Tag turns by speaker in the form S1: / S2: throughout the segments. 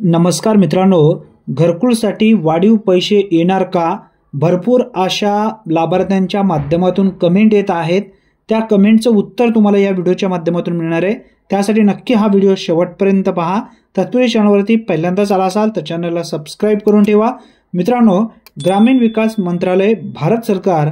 S1: नमस्कार मित्रांनो, घरकुलसाठी वाढीव पैसे येणार का? भरपूर अशा लाभार्थ्यांच्या माध्यमातून कमेंट येत आहेत। त्या कमेंटचं उत्तर तुम्हाला या व्हिडिओच्या माध्यमातून मिळणार आहे। त्यासाठी नक्की हा व्हिडिओ शेवटपर्यंत पहा। तत्पूर्वी चॅनलवरती पहिल्यांदाच आला असाल तर चॅनलला सबस्क्राइब करून ठेवा। मित्रांनो, ग्रामीण विकास मंत्रालय, भारत सरकार,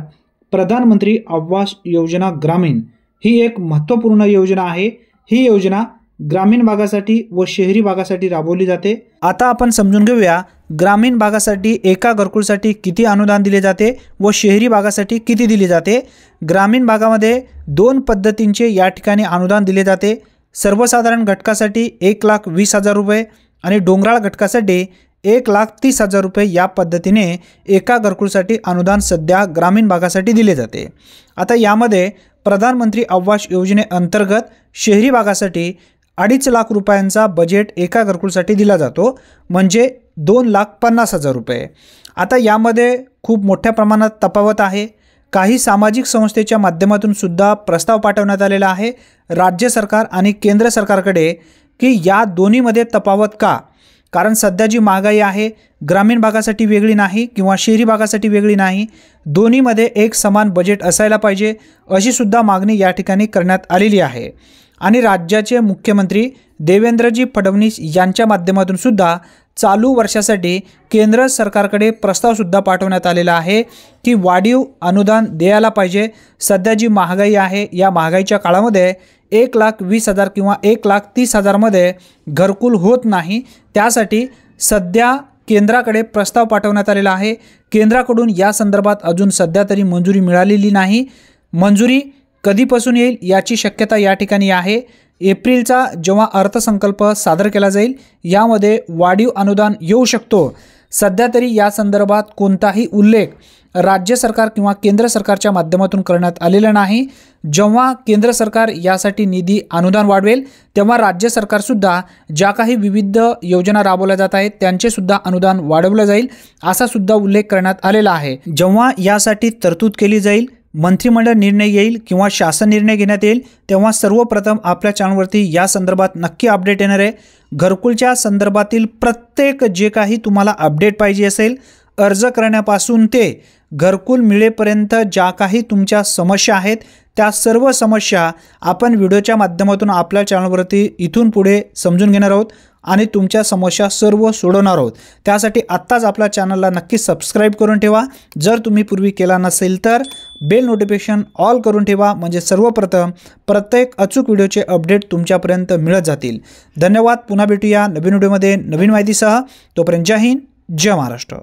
S1: प्रधानमंत्री आवास योजना ग्रामीण ही एक महत्त्वपूर्ण योजना आहे। ही योजना ग्रामीण भागासाठी व शहरी भागासाठी राबवली जाते। आता आपण समजून घेऊया ग्रामीण भागासाठी एका घरकुलसाठी किती अनुदान दिले जाते व शहरी भागासाठी किती दिले जाते। ग्रामीण भागामध्ये दोन पद्धतींचे या ठिकाणी अनुदान दिले जाते। सर्वसाधारण घटकासाठी 1,20,000 रुपये आणि डोंगराळ घटकासाठी 1,30,000 रुपये या पद्धतीने एका घरकुलसाठी अनुदान सध्या ग्रामीण भागासाठी दिले जाते। आता यामध्ये प्रधानमंत्री आवास योजनेअंतर्गत शहरी भागासाठी 2.5 लाख रुपयांचा बजेट एका घरकुलसाठी दिला जातो, म्हणजे 2,50,000 रुपये। आता यामध्ये खूप मोठ्या प्रमाणात तफावत आहे। काही सामाजिक संस्थेच्या माध्यमातून सुद्धा प्रस्ताव पाठवण्यात आलेला आहे राज्य सरकार आणि केंद्र सरकारकडे की या दोन्हीमध्ये तफावत का? कारण सध्या जी महागाई आहे ग्रामीण भागासाठी वेगळी नाही किंवा शहरी भागासाठी वेगळी नाही, दोन्हीमध्ये एक समान बजेट असायला पाहिजे अशी सुद्धा मागणी या ठिकाणी करण्यात आलेली आहे। आणि राज्याचे मुख्यमंत्री देवेंद्रजी फडणवीस यांच्या माध्यमातून सुद्धा चालू वर्षासाठी केंद्र सरकारकडे प्रस्ताव सुद्धा पाठवण्यात आलेला आहे की वाढीव अनुदान द्यायला पाहिजे। सध्या जी महागाई आहे या महागाईच्या काळामध्ये 1,20,000 किंवा 1,30,000 मध्ये घरकुल होत नाही। त्यासाठी सध्या केंद्राकडे प्रस्ताव पाठवण्यात आलेला आहे। केंद्राकडून या संदर्भात अजून सध्या तरी मंजुरी मिळालेली नाही। मंजुरी कधीपासून येईल याची शक्यता या ठिकाणी आहे। एप्रिलचा जेव्हा अर्थसंकल्प सादर केला जाईल यामध्ये वाढीव अनुदान येऊ शकतो। सध्या तरी या संदर्भात कोणताही उल्लेख राज्य सरकार किंवा केंद्र सरकारच्या माध्यमातून करण्यात आलेला नाही। जेव्हा केंद्र सरकार यासाठी निधी अनुदान वाढवेल तेव्हा राज्य सरकार सुद्धा ज्या काही विविध योजना राबवल्या जात आहेत त्यांचे सुद्धा अनुदान वाढवलं जाईल असा सुद्धा उल्लेख करण्यात आलेला आहे। जेव्हा यासाठी तरतूद केली जाईल, मंत्रिमंडळ निर्णय येईल किंवा शासन निर्णय घेण्यात येईल तेव्हा सर्वप्रथम आपल्या चॅनलवरती या संदर्भात नक्की अपडेट येणार आहे। घरकुलच्या संदर्भातील प्रत्येक जे काही तुम्हाला अपडेट पाहिजे असेल, अर्ज करण्यापासून ते घरकुल मिळेपर्यंत ज्या काही तुमच्या समस्या आहेत त्या सर्व समस्या आपण व्हिडिओच्या माध्यमातून आपल्या चॅनलवरती इथून पुढे समजून घेणार आहोत आणि तुमच्या समस्या सर्व सोडवणार आहोत। त्यासाठी आत्ताच आपल्या चॅनलला नक्की सबस्क्राइब करून ठेवा। जर तुम्ही पूर्वी केला नसेल तर बेल नोटिफिकेशन ऑल करून ठेवा, म्हणजे सर्वप्रथम प्रत्येक अचूक व्हिडिओचे अपडेट तुमच्यापर्यंत मिळत जातील। धन्यवाद। पुन्हा भेटूया नवीन व्हिडिओमध्ये नवीन माहितीसह। तोपर्यंत जय हिंद, जय महाराष्ट्र।